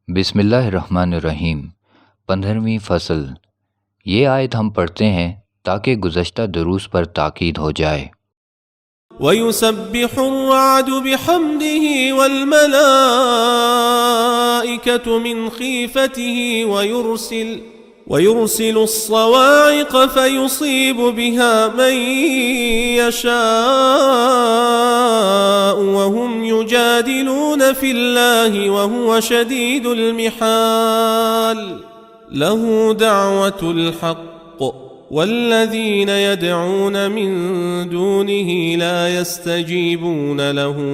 بسم اللہ الرحمن الرحیم 15ویں فصل۔ یہ آیت ہم پڑھتے ہیں تاکہ گزشتہ دروس پر تاکید ہو جائے۔ وَيُسَبِّحُ الرَّعْدُ بِحَمْدِهِ وَالْمَلَائِكَةُ مِنْ خِيفَتِهِ وَيُرْسِلُ الصَّوَاعِقَ فَيُصِيبُ بِهَا مَنْ يَشَاءُ وَهُمْ يُجَادِلُونَ فِي اللَّهِ وَهُوَ شَدِيدُ الْمِحَالِ لَهُ دَعْوَةُ الْحَقِّ وَالَّذِينَ يَدْعُونَ مِن دُونِهِ لَا يَسْتَجِيبُونَ لَهُم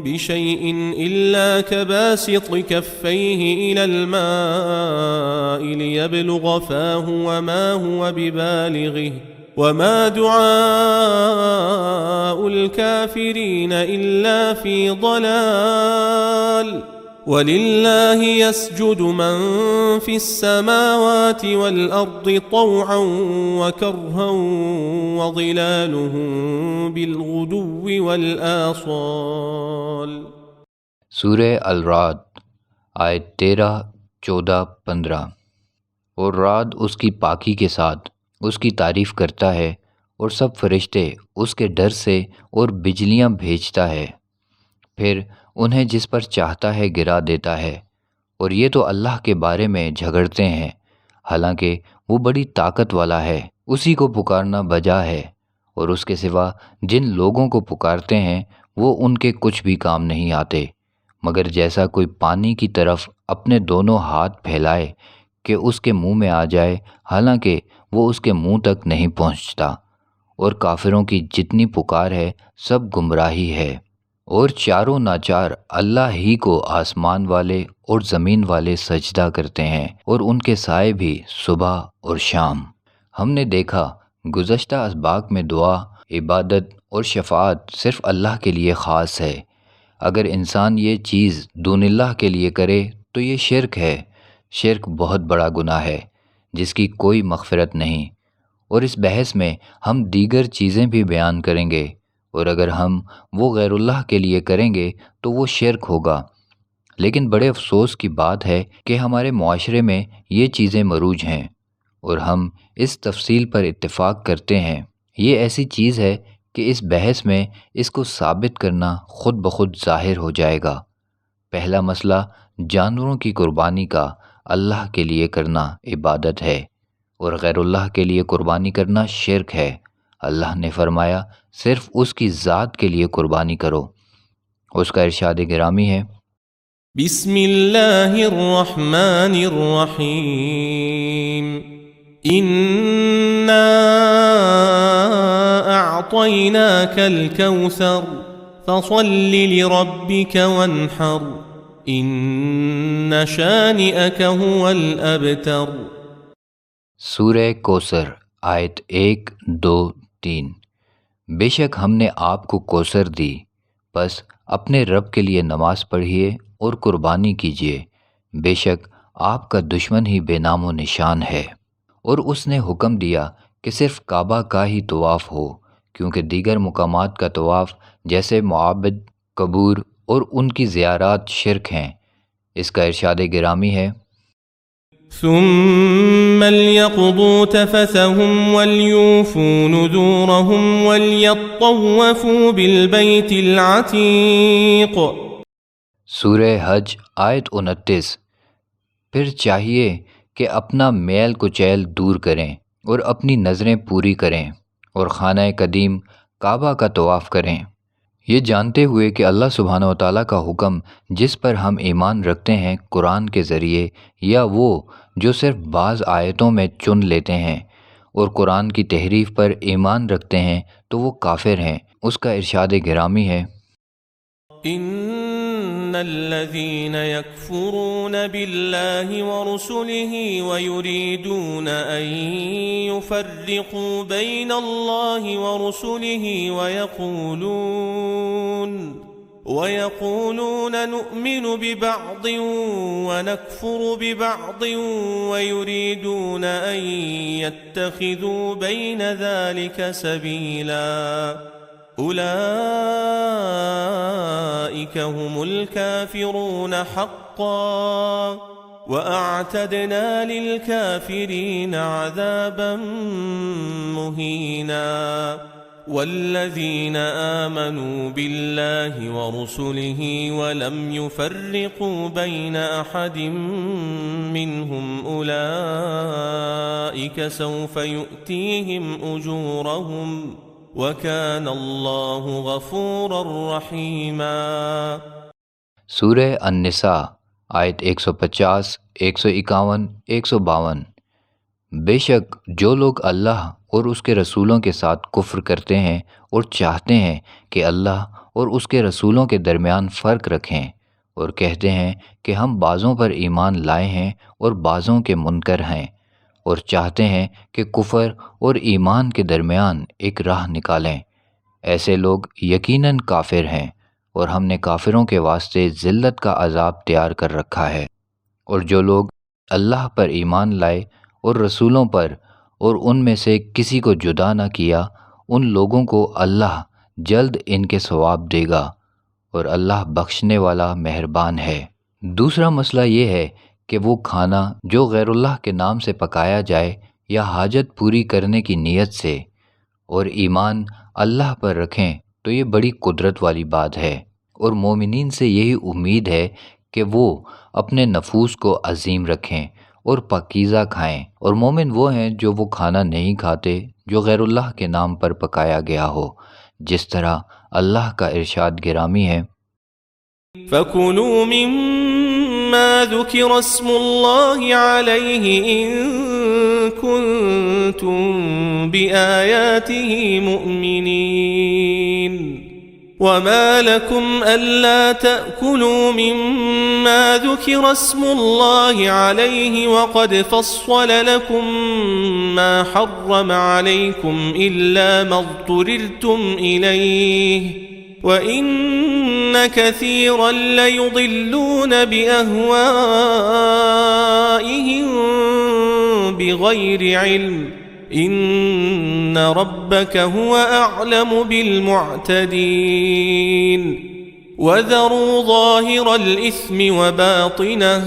بِشَيْءٍ إِلَّا كَبَاسِطِ كَفَّيْهِ إِلَى الْمَاءِ لِيَبْلُغَ فَاهُ وَمَا هُوَ بِبَالِغِهِ وَمَا دُعَاءُ الْكَافِرِينَ إِلَّا فِي ضَلَالٍ وَلِلَّهِ يَسْجُدُ مَن فِي السَّمَاوَاتِ وَالْأَرْضِ طَوْعًا وَكَرْهًا وَظِلَالُهُم بِالْغُدُوِّ وَالْآصَالِ۔ سورہ الرعد آیت 13، 14، 15۔ اور رعد اس کی پاکی کے ساتھ اس کی تعریف کرتا ہے، اور سب فرشتے اس کے ڈر سے اور بجلیاں بھیجتا ہے، پھر انہیں جس پر چاہتا ہے گرا دیتا ہے، اور یہ تو اللہ کے بارے میں جھگڑتے ہیں، حالانکہ وہ بڑی طاقت والا ہے۔ اسی کو پکارنا بجا ہے، اور اس کے سوا جن لوگوں کو پکارتے ہیں وہ ان کے کچھ بھی کام نہیں آتے، مگر جیسا کوئی پانی کی طرف اپنے دونوں ہاتھ پھیلائے کہ اس کے منہ میں آ جائے، حالانکہ وہ اس کے منہ تک نہیں پہنچتا۔ اور کافروں کی جتنی پکار ہے سب گمراہی ہے۔ اور چاروں ناچار اللہ ہی کو آسمان والے اور زمین والے سجدہ کرتے ہیں، اور ان کے سائے بھی صبح اور شام۔ ہم نے دیکھا گزشتہ اسباق میں دعا، عبادت اور شفاعت صرف اللہ کے لیے خاص ہے۔ اگر انسان یہ چیز دون اللہ کے لیے کرے تو یہ شرک ہے۔ شرک بہت بڑا گناہ ہے جس کی کوئی مغفرت نہیں، اور اس بحث میں ہم دیگر چیزیں بھی بیان کریں گے، اور اگر ہم وہ غیر اللہ کے لیے کریں گے تو وہ شرک ہوگا۔ لیکن بڑے افسوس کی بات ہے کہ ہمارے معاشرے میں یہ چیزیں مروج ہیں، اور ہم اس تفصیل پر اتفاق کرتے ہیں۔ یہ ایسی چیز ہے کہ اس بحث میں اس کو ثابت کرنا خود بخود ظاہر ہو جائے گا۔ پہلا مسئلہ جانوروں کی قربانی کا اللہ کے لیے کرنا عبادت ہے، اور غیر اللہ کے لیے قربانی کرنا شرک ہے۔ اللہ نے فرمایا صرف اس کی ذات کے لیے قربانی کرو۔ اس کا ارشاد گرامی ہے، بسم اللہ الرحمن الرحیم، اِنَّا أَعْطَيْنَاكَ الْكَوْثَرَ فَصَلِّ لِرَبِّكَ وَانْحَرْ إِنَّ شَانِئَكَ هُوَ الْأَبْتَرُ۔ سورہ کوثر آیت 1، 2، 3۔ بے شک ہم نے آپ کو کوثر دی، بس اپنے رب کے لیے نماز پڑھیے اور قربانی کیجیے، بے شک آپ کا دشمن ہی بے نام و نشان ہے۔ اور اس نے حکم دیا کہ صرف کعبہ کا ہی طواف ہو، کیونکہ دیگر مقامات کا طواف جیسے معابد، قبور اور ان کی زیارات شرک ہیں۔ اس کا ارشاد گرامی ہے، ثم ليقضوا تفثهم وليوفوا نذورهم وليطوفوا بالبيت العتيق۔ سورہ حج آیت 29۔ پھر چاہیے کہ اپنا میل کچیل دور کریں اور اپنی نظریں پوری کریں اور خانہ قدیم کعبہ کا طواف کریں، یہ جانتے ہوئے کہ اللہ سبحانہ و تعالیٰ کا حکم جس پر ہم ایمان رکھتے ہیں قرآن کے ذریعے، یا وہ جو صرف بعض آیتوں میں چن لیتے ہیں اور قرآن کی تحریف پر ایمان رکھتے ہیں تو وہ کافر ہیں۔ اس کا ارشاد گرامی ہے، ان الذين يكفرون بالله ورسله ويريدون ان يفرقوا بين الله ورسله ويقولون نؤمن ببعض ونكفر ببعض ويريدون ان يتخذوا بين ذلك سبيلا أولئك هم الكافرون حقا وأعتدنا للكافرين عذابا مهينا والذين آمنوا بالله ورسله ولم يفرقوا بين أحد منهم أولئك سوف يؤتيهم أجورهم وَكَانَ اللَّهُ غَفُورًا رَحِيمًا۔ سورہ النساء آیت 150، 151، 152۔ بے شک جو لوگ اللہ اور اس کے رسولوں کے ساتھ کفر کرتے ہیں اور چاہتے ہیں کہ اللہ اور اس کے رسولوں کے درمیان فرق رکھیں اور کہتے ہیں کہ ہم بعضوں پر ایمان لائے ہیں اور بعضوں کے منکر ہیں، اور چاہتے ہیں کہ کفر اور ایمان کے درمیان ایک راہ نکالیں، ایسے لوگ یقیناً کافر ہیں اور ہم نے کافروں کے واسطے ذلت کا عذاب تیار کر رکھا ہے۔ اور جو لوگ اللہ پر ایمان لائے اور رسولوں پر اور ان میں سے کسی کو جدا نہ کیا، ان لوگوں کو اللہ جلد ان کے ثواب دے گا، اور اللہ بخشنے والا مہربان ہے۔ دوسرا مسئلہ یہ ہے کہ وہ کھانا جو غیر اللہ کے نام سے پکایا جائے یا حاجت پوری کرنے کی نیت سے اور ایمان اللہ پر رکھیں تو یہ بڑی قدرت والی بات ہے، اور مومنین سے یہی امید ہے کہ وہ اپنے نفوس کو عظیم رکھیں اور پاکیزہ کھائیں، اور مومن وہ ہیں جو وہ کھانا نہیں کھاتے جو غیر اللہ کے نام پر پکایا گیا ہو، جس طرح اللہ کا ارشاد گرامی ہے، فَكُلُوا مِمَّا ذُكِرَ اسْمُ اللَّهِ عَلَيْهِ إِن كُنتُم بِآيَاتِهِ مُؤْمِنِينَ وَمَا لَكُمْ أَلَّا تَأْكُلُوا مِمَّا ذُكِرَ اسْمُ اللَّهِ عَلَيْهِ وَقَدْ فَصَّلَ لَكُم مَّا حَرَّمَ عَلَيْكُمْ إِلَّا مَا اضْطُرِرْتُمْ إِلَيْهِ وَإِنَّ كَثِيرًا لَيُضِلُّونَ بِأَهْوَائِهِم بِغَيْرِ عِلْمٍ إِنَّ رَبَّكَ هُوَ أَعْلَمُ بِالْمُعْتَدِينَ وَذَرُوا ظَاهِرَ الْإِثْمِ وَبَاطِنَهُ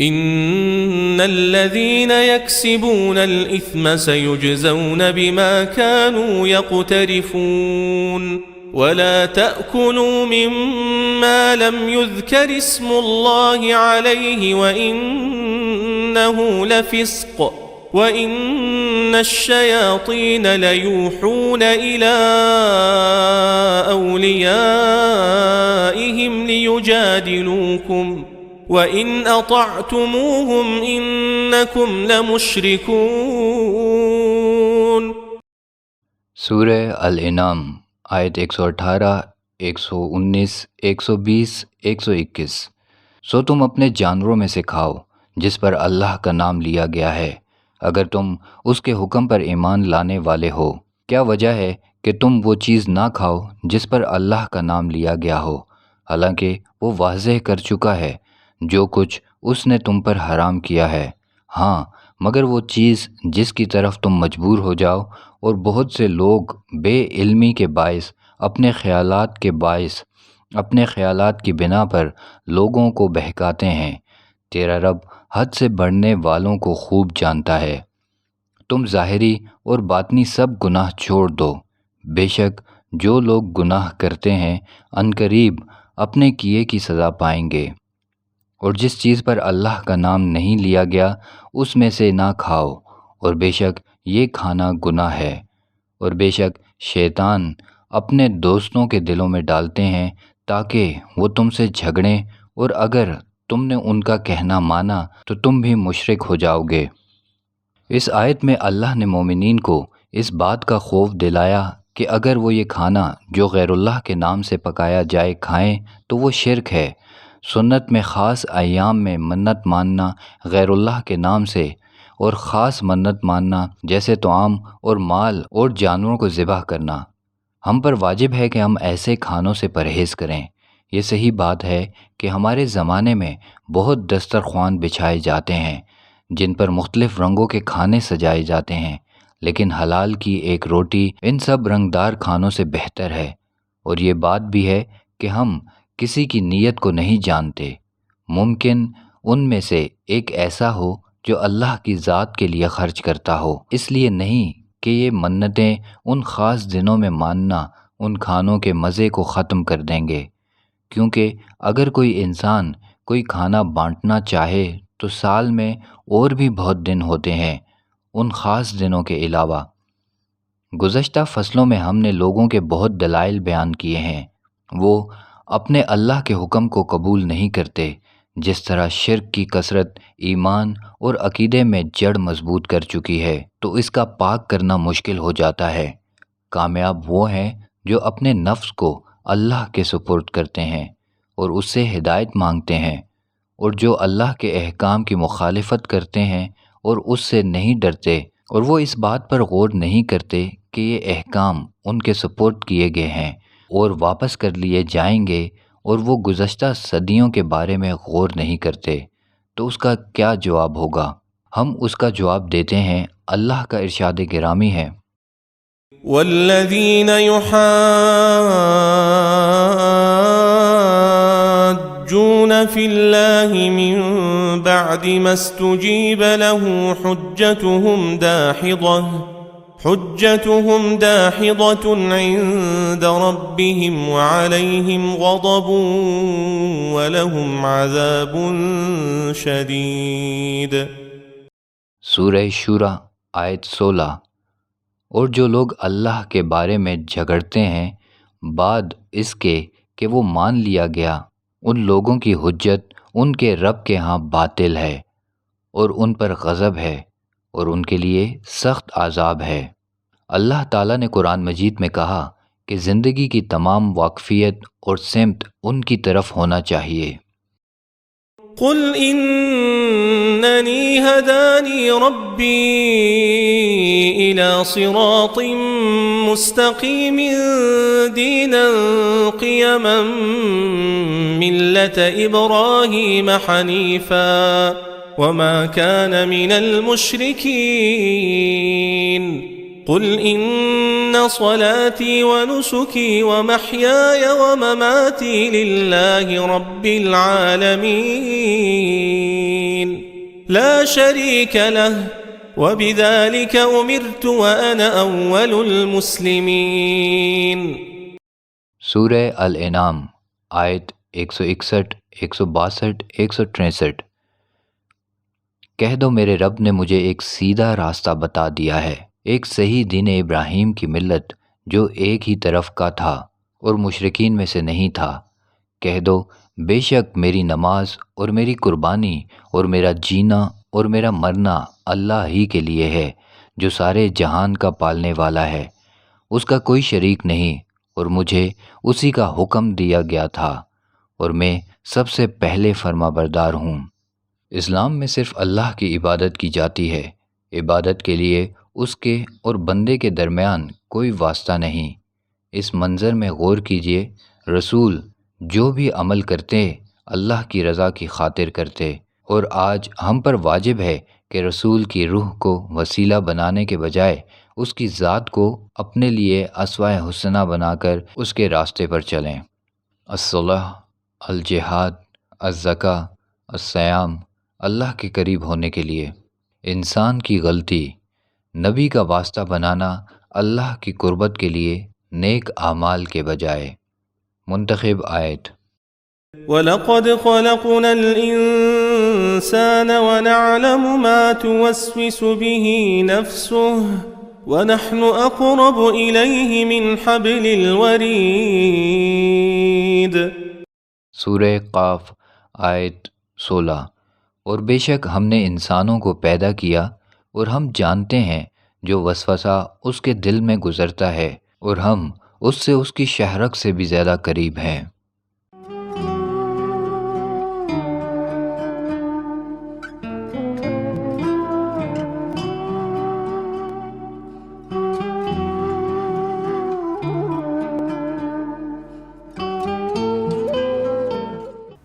إِنَّ الَّذِينَ يَكْسِبُونَ الْإِثْمَ سَيُجْزَوْنَ بِمَا كَانُوا يَقْتَرِفُونَ وَلَا تَأْكُلُوا مِمَّا لَمْ يُذْكَرِ اسْمُ اللَّهِ عَلَيْهِ وَإِنَّهُ لَفِسْقٌ وَإِنَّ الشَّيَاطِينَ لَيُوحُونَ إِلَىٰ أَوْلِيَائِهِمْ لِيُجَادِلُوكُمْ وَإِنْ أَطَعْتُمُوهُمْ إِنَّكُمْ لَمُشْرِكُونَ۔ سورہ الانعام آیت 118، 119، 120، 121۔ سو تم اپنے جانوروں میں سے کھاؤ جس پر اللہ کا نام لیا گیا ہے، اگر تم اس کے حکم پر ایمان لانے والے ہو۔ کیا وجہ ہے کہ تم وہ چیز نہ کھاؤ جس پر اللہ کا نام لیا گیا ہو، حالانکہ وہ واضح کر چکا ہے جو کچھ اس نے تم پر حرام کیا ہے؟ ہاں، مگر وہ چیز جس کی طرف تم مجبور ہو جاؤ، اور بہت سے لوگ بے علمی کے باعث اپنے خیالات کی بنا پر لوگوں کو بہکاتے ہیں۔ تیرا رب حد سے بڑھنے والوں کو خوب جانتا ہے۔ تم ظاہری اور باطنی سب گناہ چھوڑ دو، بے شک جو لوگ گناہ کرتے ہیں عنقریب اپنے کیے کی سزا پائیں گے۔ اور جس چیز پر اللہ کا نام نہیں لیا گیا اس میں سے نہ کھاؤ، اور بے شک یہ کھانا گناہ ہے، اور بے شک شیطان اپنے دوستوں کے دلوں میں ڈالتے ہیں تاکہ وہ تم سے جھگڑیں، اور اگر تم نے ان کا کہنا مانا تو تم بھی مشرک ہو جاؤ گے۔ اس آیت میں اللہ نے مومنین کو اس بات کا خوف دلایا کہ اگر وہ یہ کھانا جو غیر اللہ کے نام سے پکایا جائے کھائیں تو وہ شرک ہے۔ سنت میں خاص ایام میں منت ماننا غیر اللہ کے نام سے، اور خاص منت ماننا جیسے طعام اور مال اور جانوروں کو ذبح کرنا، ہم پر واجب ہے کہ ہم ایسے کھانوں سے پرہیز کریں۔ یہ صحیح بات ہے کہ ہمارے زمانے میں بہت دسترخوان بچھائے جاتے ہیں جن پر مختلف رنگوں کے کھانے سجائے جاتے ہیں، لیکن حلال کی ایک روٹی ان سب رنگدار کھانوں سے بہتر ہے، اور یہ بات بھی ہے کہ ہم کسی کی نیت کو نہیں جانتے۔ ممکن ان میں سے ایک ایسا ہو جو اللہ کی ذات کے لیے خرچ کرتا ہو، اس لیے نہیں کہ یہ منتیں ان خاص دنوں میں ماننا ان کھانوں کے مزے کو ختم کر دیں گے، کیونکہ اگر کوئی انسان کوئی کھانا بانٹنا چاہے تو سال میں اور بھی بہت دن ہوتے ہیں ان خاص دنوں کے علاوہ۔ گزشتہ فصلوں میں ہم نے لوگوں کے بہت دلائل بیان کیے ہیں، وہ اپنے اللہ کے حکم کو قبول نہیں کرتے، جس طرح شرک کی کثرت ایمان اور عقیدے میں جڑ مضبوط کر چکی ہے تو اس کا پاک کرنا مشکل ہو جاتا ہے۔ کامیاب وہ ہیں جو اپنے نفس کو اللہ کے سپرد کرتے ہیں اور اس سے ہدایت مانگتے ہیں، اور جو اللہ کے احکام کی مخالفت کرتے ہیں اور اس سے نہیں ڈرتے، اور وہ اس بات پر غور نہیں کرتے کہ یہ احکام ان کے سپرد کیے گئے ہیں اور واپس کر لیے جائیں گے، اور وہ گزشتہ صدیوں کے بارے میں غور نہیں کرتے، تو اس کا کیا جواب ہوگا؟ ہم اس کا جواب دیتے ہیں۔ اللہ کا ارشاد گرامی ہے، والذین یحاجون فی اللہ من بعد ما استجیب له حجتهم داحضة عند ربهم وعليهم غضب ولهم عذاب شدید۔ سورہ شورى آیت 16۔ اور جو لوگ اللہ کے بارے میں جھگڑتے ہیں بعد اس کے کہ وہ مان لیا گیا، ان لوگوں کی حجت ان کے رب کے ہاں باطل ہے، اور ان پر غضب ہے، اور ان کے لیے سخت عذاب ہے۔ اللہ تعالیٰ نے قرآن مجید میں کہا کہ زندگی کی تمام واقفیت اور سمت ان کی طرف ہونا چاہیے۔ قل اننی ہدانی ربی الى صراط مستقیم دینا قیما ملت ابراہیم حنیفا وما كان من المشركين قل إن صلاتي ونسكي ومحياي ومماتي لله رب العالمين لا شريك له وبذلك أمرت وأنا أول المسلمين۔ سورہ الانعام آیت 161، 162، 163۔ کہہ دو میرے رب نے مجھے ایک سیدھا راستہ بتا دیا ہے، ایک صحیح دین ابراہیم کی ملت جو ایک ہی طرف کا تھا اور مشرکین میں سے نہیں تھا۔ کہہ دو بے شک میری نماز اور میری قربانی اور میرا جینا اور میرا مرنا اللہ ہی کے لیے ہے، جو سارے جہان کا پالنے والا ہے، اس کا کوئی شریک نہیں، اور مجھے اسی کا حکم دیا گیا تھا، اور میں سب سے پہلے فرما بردار ہوں۔ اسلام میں صرف اللہ کی عبادت کی جاتی ہے، عبادت کے لیے اس کے اور بندے کے درمیان کوئی واسطہ نہیں۔ اس منظر میں غور کیجئے، رسول جو بھی عمل کرتے اللہ کی رضا کی خاطر کرتے، اور آج ہم پر واجب ہے کہ رسول کی روح کو وسیلہ بنانے کے بجائے اس کی ذات کو اپنے لیے اسوہ حسنہ بنا کر اس کے راستے پر چلیں۔ الصلاۃ، الجہاد، الزکوٰۃ، الصیام، اللہ کے قریب ہونے کے لیے۔ انسان کی غلطی، نبی کا واسطہ بنانا اللہ کی قربت کے لیے نیک اعمال کے بجائے۔ منتخب آیت۔ وَلَقَدْ خَلَقْنَا الْإِنسَانَ وَنَعْلَمُ مَا تُوَسْوِسُ بِهِ نَفْسُهُ وَنَحْنُ أَقْرَبُ إِلَيْهِ مِنْ حَبْلِ الْوَرِيدِ۔ سورہ قاف آیت 16۔ اور بے شک ہم نے انسانوں کو پیدا کیا اور ہم جانتے ہیں جو وسوسہ اس کے دل میں گزرتا ہے، اور ہم اس سے اس کی شہرک سے بھی زیادہ قریب ہیں۔